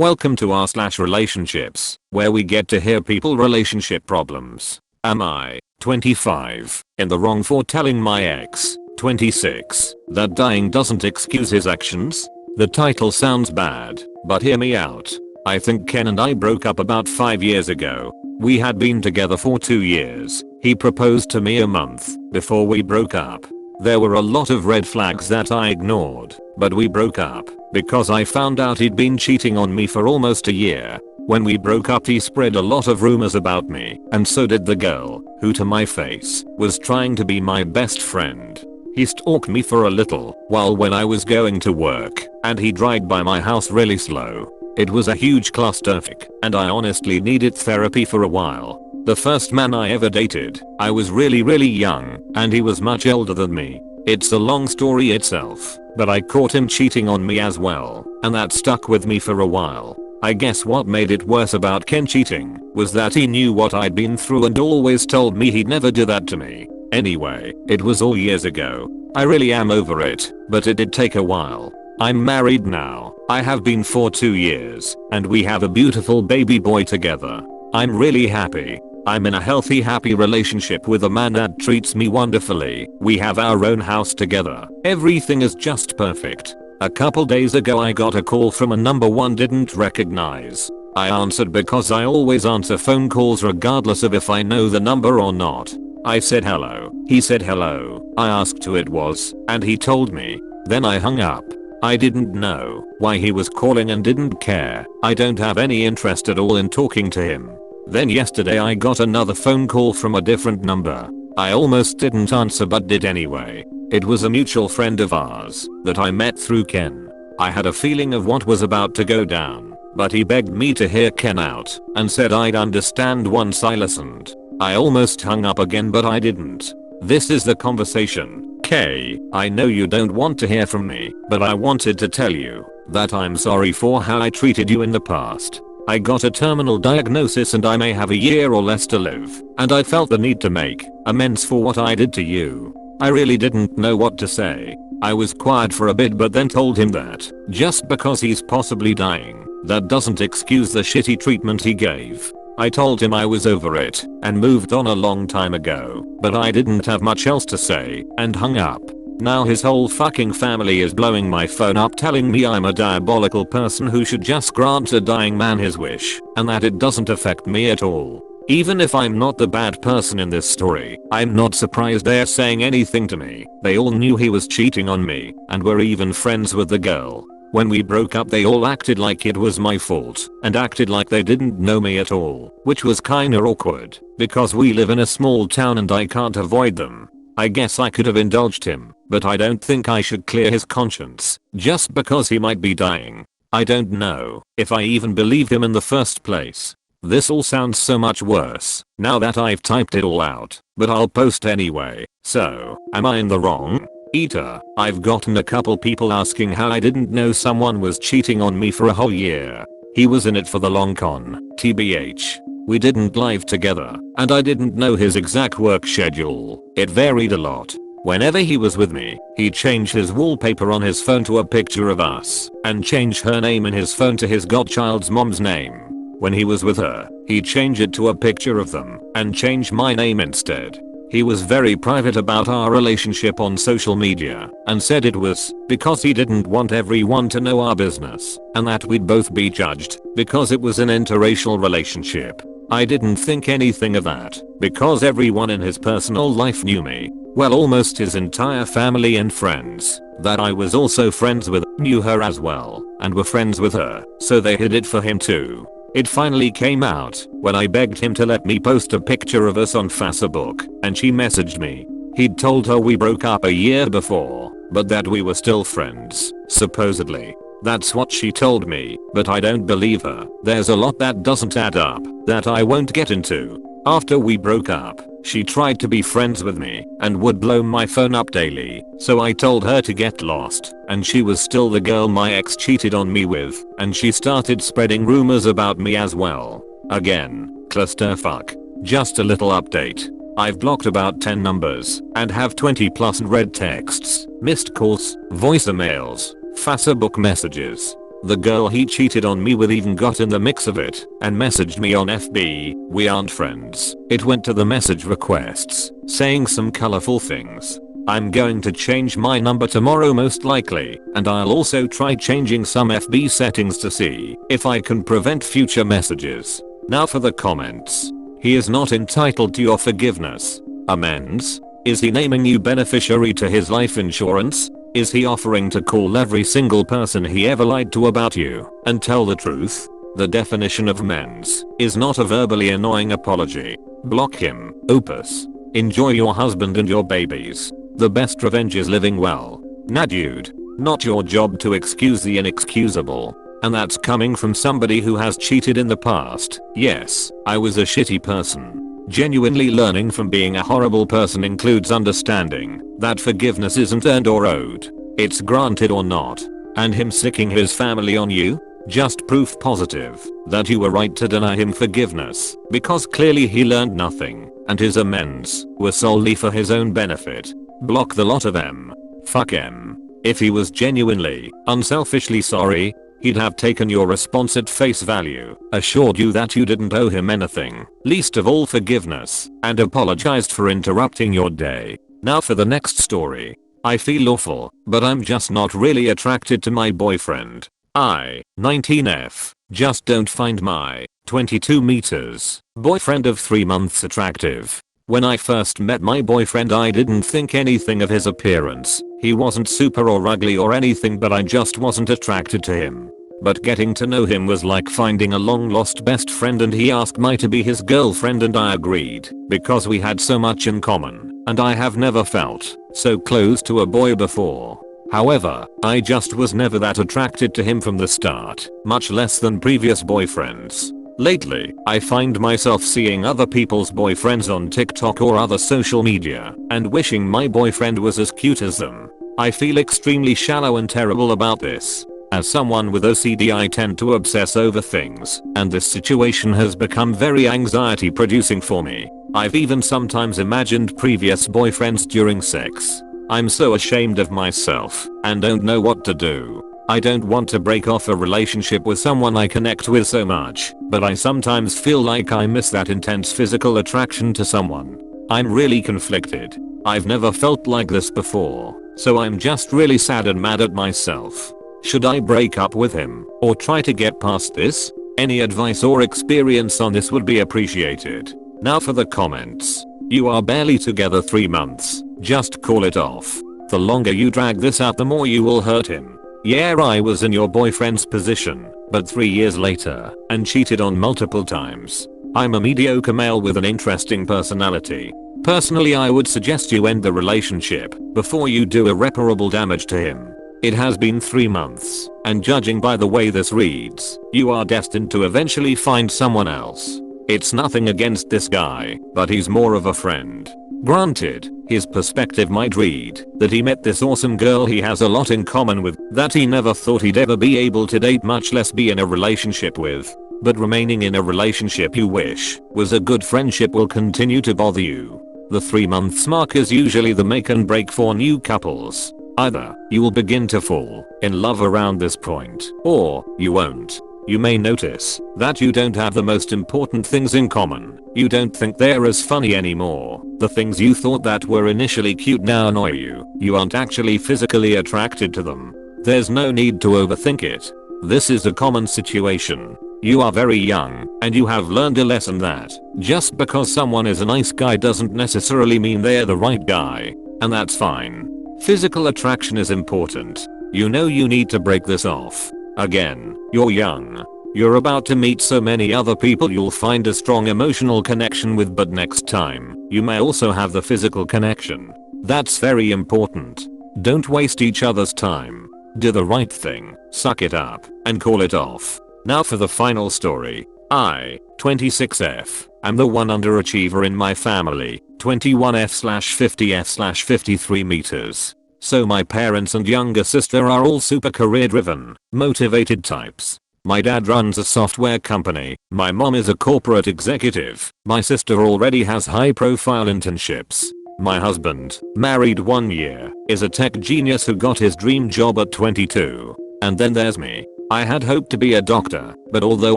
Welcome to r/relationships, where we get to hear people relationship problems. Am I, 25, in the wrong for telling my ex, 26, that dying doesn't excuse his actions? The title sounds bad, but hear me out. I think Ken and I broke up about 5 years ago. We had been together for 2 years. He proposed to me a month before we broke up. There were a lot of red flags that I ignored, but we broke up because I found out he'd been cheating on me for almost a year. When we broke up, he spread a lot of rumors about me, and so did the girl, who to my face was trying to be my best friend. He stalked me for a little while when I was going to work, and he drive by my house really slow. It was a huge clusterfuck, and I honestly needed therapy for a while. The first man I ever dated, I was really young, and he was much older than me. It's a long story itself, but I caught him cheating on me as well, and that stuck with me for a while. I guess what made it worse about Ken cheating was that he knew what I'd been through and always told me he'd never do that to me. Anyway, it was all years ago. I really am over it, but it did take a while. I'm married now. I have been for 2 years, and we have a beautiful baby boy together. I'm really happy. I'm in a healthy, happy relationship with a man that treats me wonderfully. We have our own house together. Everything is just perfect. A couple days ago I got a call from a number one didn't recognize. I answered because I always answer phone calls regardless of if I know the number or not. I said hello. He said hello. I asked who it was, and he told me. Then I hung up. I didn't know why he was calling and didn't care. I don't have any interest at all in talking to him. Then yesterday I got another phone call from a different number. I almost didn't answer but did anyway. It was a mutual friend of ours that I met through Ken. I had a feeling of what was about to go down, but he begged me to hear Ken out and said I'd understand once I listened. I almost hung up again but I didn't. This is the conversation. Kay, I know you don't want to hear from me, but I wanted to tell you that I'm sorry for how I treated you in the past. I got a terminal diagnosis and I may have a year or less to live, and I felt the need to make amends for what I did to you. I really didn't know what to say. I was quiet for a bit but then told him that just because he's possibly dying, that doesn't excuse the shitty treatment he gave. I told him I was over it and moved on a long time ago, but I didn't have much else to say and hung up. Now his whole fucking family is blowing my phone up telling me I'm a diabolical person who should just grant a dying man his wish, and that it doesn't affect me at all. Even if I'm not the bad person in this story, I'm not surprised they're saying anything to me. They all knew he was cheating on me and were even friends with the girl. When we broke up they all acted like it was my fault and acted like they didn't know me at all, which was kinda awkward because we live in a small town and I can't avoid them. I guess I could have indulged him, but I don't think I should clear his conscience just because he might be dying. I don't know if I even believed him in the first place. This all sounds so much worse now that I've typed it all out, but I'll post anyway. So, am I in the wrong? Eater, I've gotten a couple people asking how I didn't know someone was cheating on me for a whole year. He was in it for the long con, tbh. We didn't live together, and I didn't know his exact work schedule. It varied a lot. Whenever he was with me, he'd change his wallpaper on his phone to a picture of us, and change her name in his phone to his godchild's mom's name. When he was with her, he'd change it to a picture of them, and change my name instead. He was very private about our relationship on social media, and said it was because he didn't want everyone to know our business, and that we'd both be judged, because it was an interracial relationship. I didn't think anything of that, because everyone in his personal life knew me. Well, almost his entire family and friends that I was also friends with knew her as well, and were friends with her, so they hid it for him too. It finally came out when I begged him to let me post a picture of us on Facebook, and she messaged me. He'd told her we broke up a year before, but that we were still friends, supposedly. That's what she told me, but I don't believe her. There's a lot that doesn't add up that I won't get into. After we broke up, she tried to be friends with me and would blow my phone up daily, so I told her to get lost, and she was still the girl my ex cheated on me with, and she started spreading rumors about me as well. Again, clusterfuck. Just a little update. I've blocked about 10 numbers and have 20 plus read texts, missed calls, voicemails, Facebook messages. The girl he cheated on me with even got in the mix of it and messaged me on FB. We aren't friends. It went to the message requests, saying some colorful things. I'm going to change my number tomorrow most likely, and I'll also try changing some FB settings to see if I can prevent future messages. Now for the comments. He is not entitled to your forgiveness. Amends? Is he naming you beneficiary to his life insurance? Is he offering to call every single person he ever lied to about you and tell the truth? The definition of amends is not a verbally annoying apology. Block him. Opus. Enjoy your husband and your babies. The best revenge is living well. Nah dude. Not your job to excuse the inexcusable. And that's coming from somebody who has cheated in the past. Yes, I was a shitty person. Genuinely learning from being a horrible person includes understanding that forgiveness isn't earned or owed. It's granted or not. And him sicking his family on you? Just proof positive that you were right to deny him forgiveness, because clearly he learned nothing and his amends were solely for his own benefit. Block the lot of them. Fuck him. If he was genuinely, unselfishly sorry, he'd have taken your response at face value, assured you that you didn't owe him anything, least of all forgiveness, and apologized for interrupting your day. Now for the next story. I feel awful, but I'm just not really attracted to my boyfriend. I, 19F, just don't find my 22 meters boyfriend of 3 months attractive. When I first met my boyfriend I didn't think anything of his appearance. He wasn't super or ugly or anything, but I just wasn't attracted to him. But getting to know him was like finding a long lost best friend, and he asked me to be his girlfriend and I agreed because we had so much in common and I have never felt so close to a boy before. However, I just was never that attracted to him from the start, much less than previous boyfriends. Lately, I find myself seeing other people's boyfriends on TikTok or other social media and wishing my boyfriend was as cute as them. I feel extremely shallow and terrible about this. As someone with OCD, I tend to obsess over things, and this situation has become very anxiety producing for me. I've even sometimes imagined previous boyfriends during sex. I'm so ashamed of myself and don't know what to do. I don't want to break off a relationship with someone I connect with so much, but I sometimes feel like I miss that intense physical attraction to someone. I'm really conflicted. I've never felt like this before, so I'm just really sad and mad at myself. Should I break up with him or try to get past this? Any advice or experience on this would be appreciated. Now for the comments. You are barely together 3 months. Just call it off. The longer you drag this out, the more you will hurt him. Yeah, I was in your boyfriend's position, but 3 years later, and cheated on multiple times. I'm a mediocre male with an interesting personality. Personally, I would suggest you end the relationship before you do irreparable damage to him. It has been 3 months, and judging by the way this reads, you are destined to eventually find someone else. It's nothing against this guy, but he's more of a friend. Granted, his perspective might read that he met this awesome girl he has a lot in common with, that he never thought he'd ever be able to date, much less be in a relationship with. But remaining in a relationship you wish was a good friendship will continue to bother you. The 3 months mark is usually the make and break for new couples. Either you will begin to fall in love around this point, or you won't. You may notice that you don't have the most important things in common. You don't think they're as funny anymore. The things you thought that were initially cute now annoy you. You aren't actually physically attracted to them. There's no need to overthink it. This is a common situation. You are very young, and you have learned a lesson that just because someone is a nice guy doesn't necessarily mean they're the right guy. And that's fine. Physical attraction is important. You know you need to break this off. Again, you're young. You're about to meet so many other people you'll find a strong emotional connection with, but next time, you may also have the physical connection. That's very important. Don't waste each other's time. Do the right thing, suck it up, and call it off. Now for the final story. I, 26F, am the one underachiever in my family, 21F/50F/53 meters. So my parents and younger sister are all super career driven, motivated types. My dad runs a software company, my mom is a corporate executive, my sister already has high profile internships. My husband, married 1 year, is a tech genius who got his dream job at 22. And then there's me. I had hoped to be a doctor, but although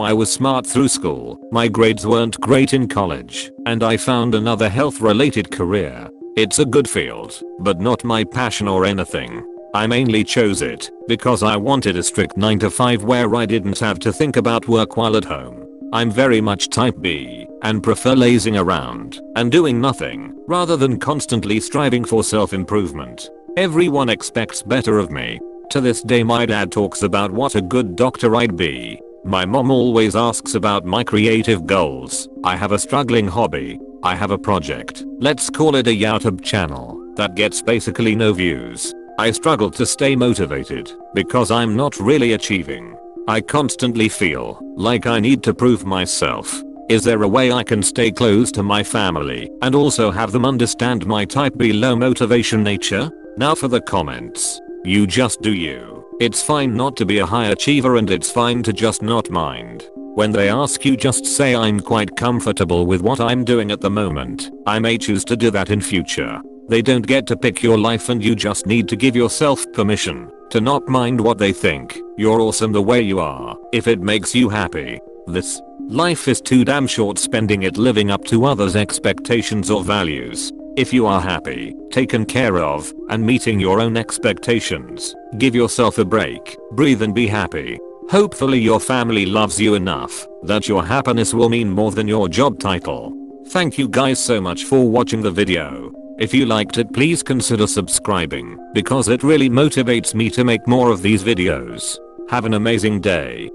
I was smart through school, my grades weren't great in college, and I found another health related career. It's a good field, but not my passion or anything. I mainly chose it because I wanted a strict 9 to 5 where I didn't have to think about work while at home. I'm very much type B and prefer lazing around and doing nothing rather than constantly striving for self-improvement. Everyone expects better of me. To this day my dad talks about what a good doctor I'd be. My mom always asks about my creative goals. I have a struggling hobby. I have a project, let's call it a YouTube channel, that gets basically no views. I struggle to stay motivated because I'm not really achieving. I constantly feel like I need to prove myself. Is there a way I can stay close to my family and also have them understand my type B low motivation nature? Now for the comments. You just do you. It's fine not to be a high achiever and it's fine to just not mind. When they ask you just say I'm quite comfortable with what I'm doing at the moment. I may choose to do that in future. They don't get to pick your life and you just need to give yourself permission to not mind what they think. You're awesome the way you are if it makes you happy. This life is too damn short spending it living up to others' expectations or values. If you are happy, taken care of, and meeting your own expectations, give yourself a break, breathe and be happy. Hopefully your family loves you enough that your happiness will mean more than your job title. Thank you guys so much for watching the video. If you liked it please consider subscribing because it really motivates me to make more of these videos. Have an amazing day.